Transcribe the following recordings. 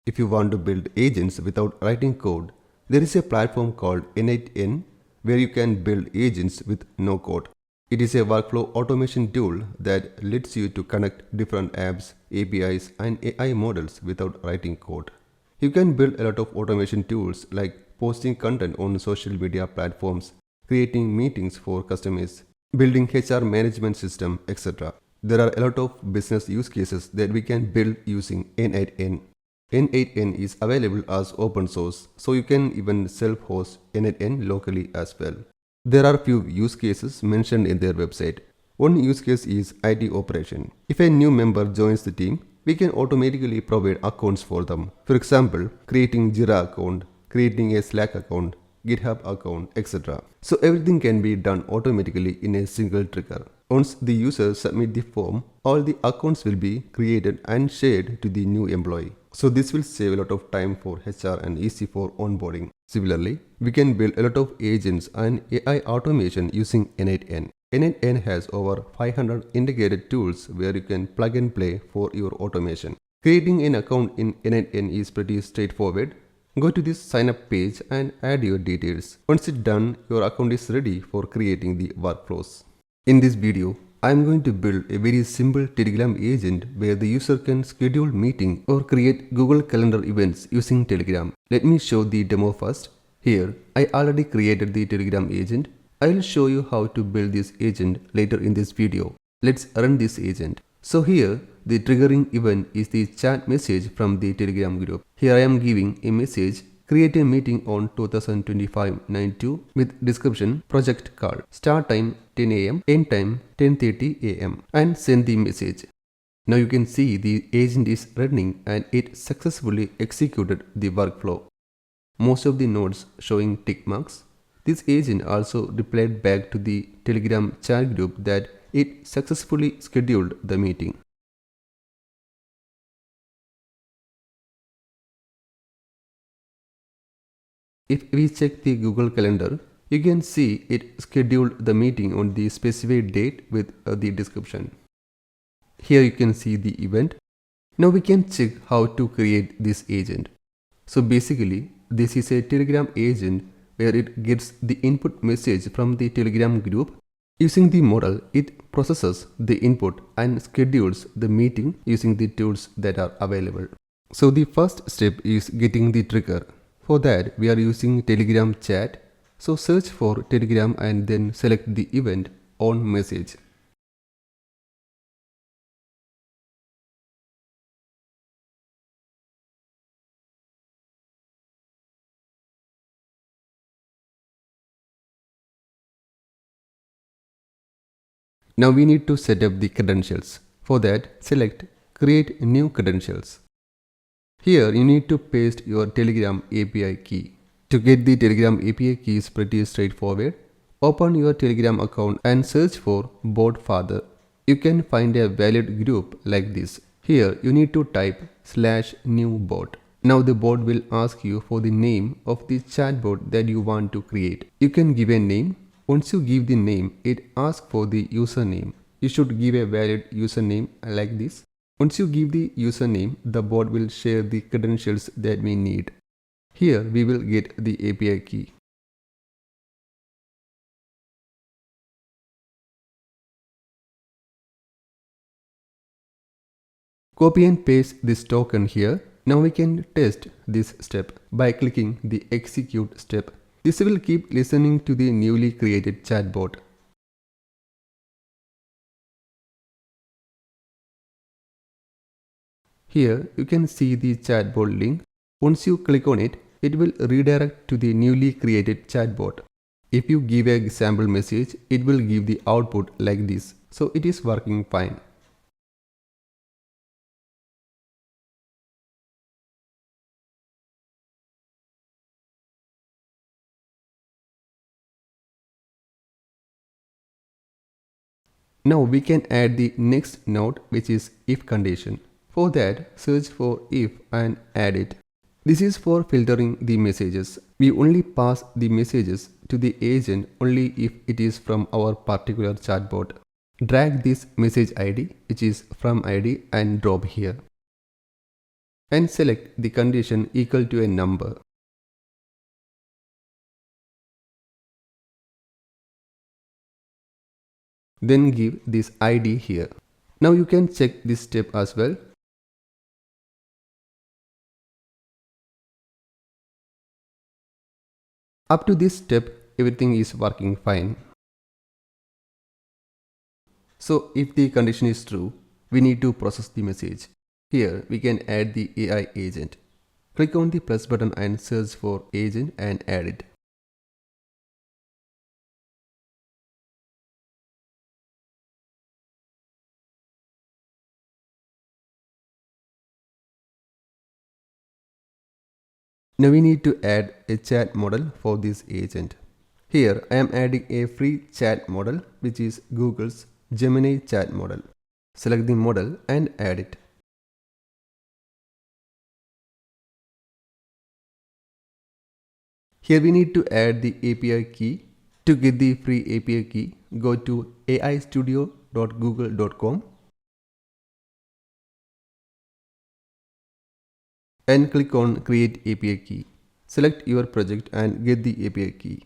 If you want to build agents without writing code, there is a platform called n8n where you can build agents with no code. It is a workflow automation tool that lets you to connect different apps, APIs and AI models without writing code. You can build a lot of automation tools like posting content on social media platforms, creating meetings for customers, building HR management system, etc. There are a lot of business use cases that we can build using n8n. n8n is available as open source, so you can even self-host n8n locally as well. There are few use cases mentioned in their website. One use case is IT operation. If a new member joins the team, we can automatically provide accounts for them. For example, creating Jira account, creating a Slack account, GitHub account, etc. So everything can be done automatically in a single trigger. Once the user submit the form, all the accounts will be created and shared to the new employee. So this will save a lot of time for HR and easy for onboarding. Similarly, we can build a lot of agents and AI automation using n8n. n8n has over 500 integrated tools where you can plug and play for your automation. Creating an account in n8n is pretty straightforward. Go to this sign up page and add your details. Once it's done, your account is ready for creating the workflows. In this video, I am going to build a very simple Telegram agent where the user can schedule meeting or create Google Calendar events using Telegram. Let me show the demo first. Here, I already created the Telegram agent. I will show you how to build this agent later in this video. Let's run this agent. So here, the triggering event is the chat message from the Telegram group. Here I am giving a message. Create a meeting on 2025-9/2 with description project call. Start time 10 am, end time 10:30 am and send the message. Now you can see the agent is running and it successfully executed the workflow. Most of the nodes showing tick marks. This agent also replied back to the Telegram chat group that it successfully scheduled the meeting. If we check the Google Calendar, you can see it scheduled the meeting on the specified date with the description. Here you can see the event. Now we can check how to create this agent. So basically, this is a Telegram agent where it gets the input message from the Telegram group. Using the model, it processes the input and schedules the meeting using the tools that are available. So the first step is getting the trigger. For that, we are using Telegram chat. So search for Telegram and then select the event on message. Now we need to set up the credentials. For that, select Create New Credentials. Here you need to paste your Telegram API key. To get the Telegram API key is pretty straightforward. Open your Telegram account and search for bot father. You can find a valid group like this. Here you need to type /new bot. Now the bot will ask you for the name of the chatbot that you want to create. You can give a name. Once you give the name, it asks for the username. You should give a valid username like this. Once you give the username, the bot will share the credentials that we need. Here we will get the API key. Copy and paste this token here. Now we can test this step by clicking the execute step. This will keep listening to the newly created chatbot. Here you can see the chatbot link. Once you click on it, it will redirect to the newly created chatbot. If you give a sample message, it will give the output like this. So it is working fine. Now we can add the next node, which is if condition. For that, search for if and add it. This is for filtering the messages. We only pass the messages to the agent only if it is from our particular chatbot. Drag this message ID, which is from ID, and drop here. and select the condition equal to a number. Then give this ID here. Now you can check this step as well. Up to this step, everything is working fine. So if the condition is true, we need to process the message. Here we can add the AI agent. Click on the plus button and search for agent and add it. Now we need to add a chat model for this agent. Here I am adding a free chat model which is Google's Gemini chat model. Select the model and add it. Here we need to add the API key. To get the free API key, go to aistudio.google.com and click on Create API key. Select your project and get the API key.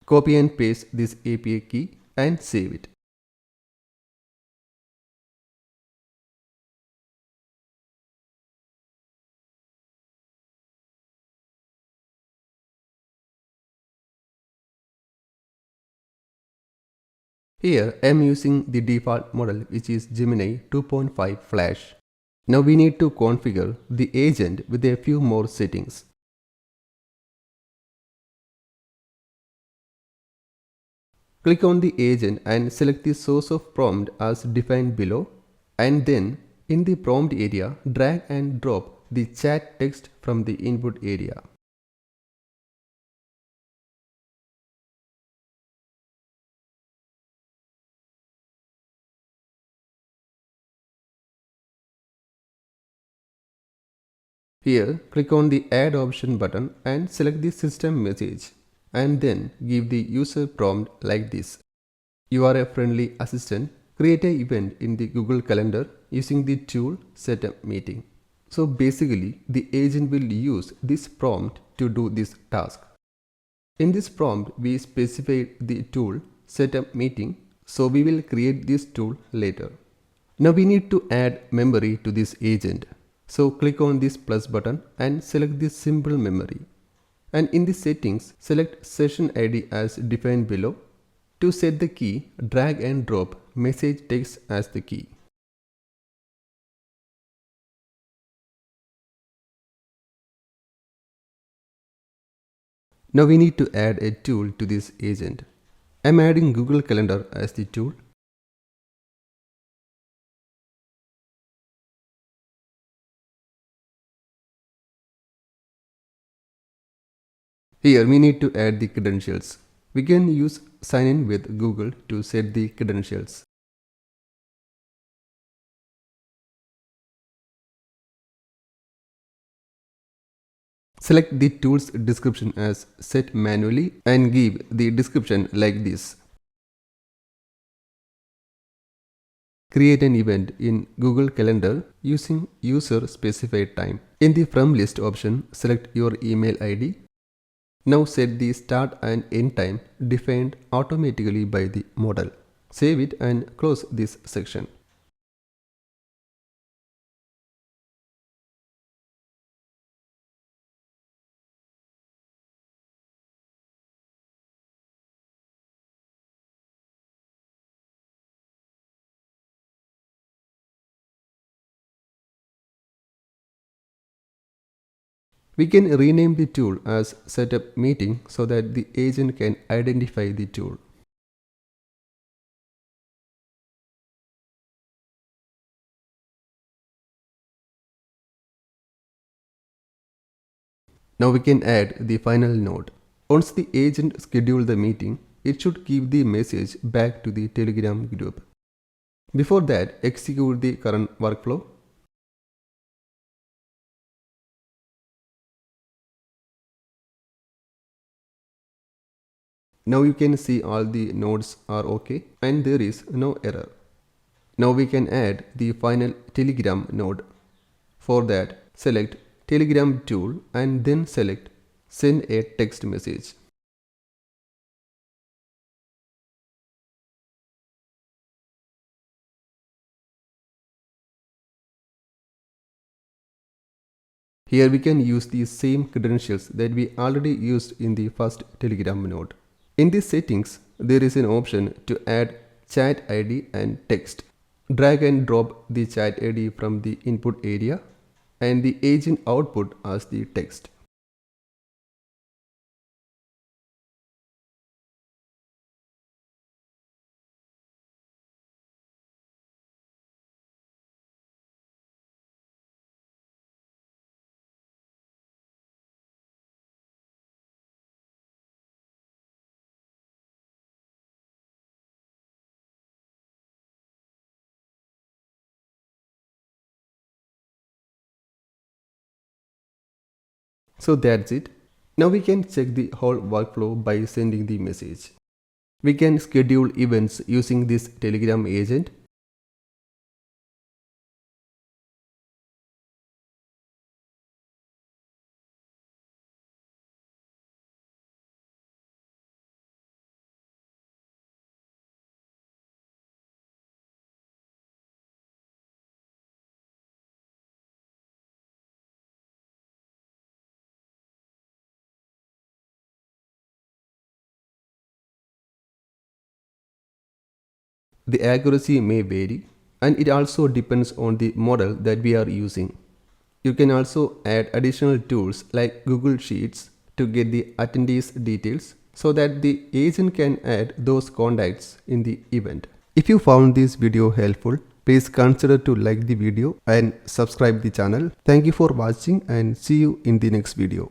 Copy and paste this API key and save it. Here I am using the default model which is Gemini 2.5 Flash. Now we need to configure the agent with a few more settings. Click on the agent and select the source of prompt as defined below, and then in the prompt area drag and drop the chat text from the input area. Here click on the add option button and select the system message, and then give the user prompt like this. You are a friendly assistant. Create an event in the Google Calendar using the tool Setup Meeting. So basically the agent will use this prompt to do this task. In this prompt we specify the tool Setup Meeting, so we will create this tool later. Now we need to add memory to this agent. So click on this plus button and select this simple memory. And in the settings, select session ID as defined below. To set the key, drag and drop message text as the key. Now we need to add a tool to this agent. I am adding Google Calendar as the tool. Here we need to add the credentials. We can use sign in with Google to set the credentials. Select the tool's description as set manually and give the description like this. Create an event in Google Calendar using user specified time. In the from list option, select your email ID. Now set the start and end time defined automatically by the model. Save it and close this section. We can rename the tool as Setup Meeting so that the agent can identify the tool. Now we can add the final node. Once the agent schedules the meeting, it should give the message back to the Telegram group. Before that, execute the current workflow. Now you can see all the nodes are okay and there is no error. Now we can add the final Telegram node. For that, select Telegram tool and then select Send a text message. Here we can use the same credentials that we already used in the first Telegram node. In these settings, there is an option to add chat ID and text. Drag and drop the chat ID from the input area and the agent output as the text. So that's it. Now we can check the whole workflow by sending the message. We can schedule events using this Telegram agent. The accuracy may vary and it also depends on the model that we are using. You can also add additional tools like Google Sheets to get the attendees details so that the agent can add those contacts in the event. If you found this video helpful, please consider to like the video and subscribe the channel. Thank you for watching and see you in the next video.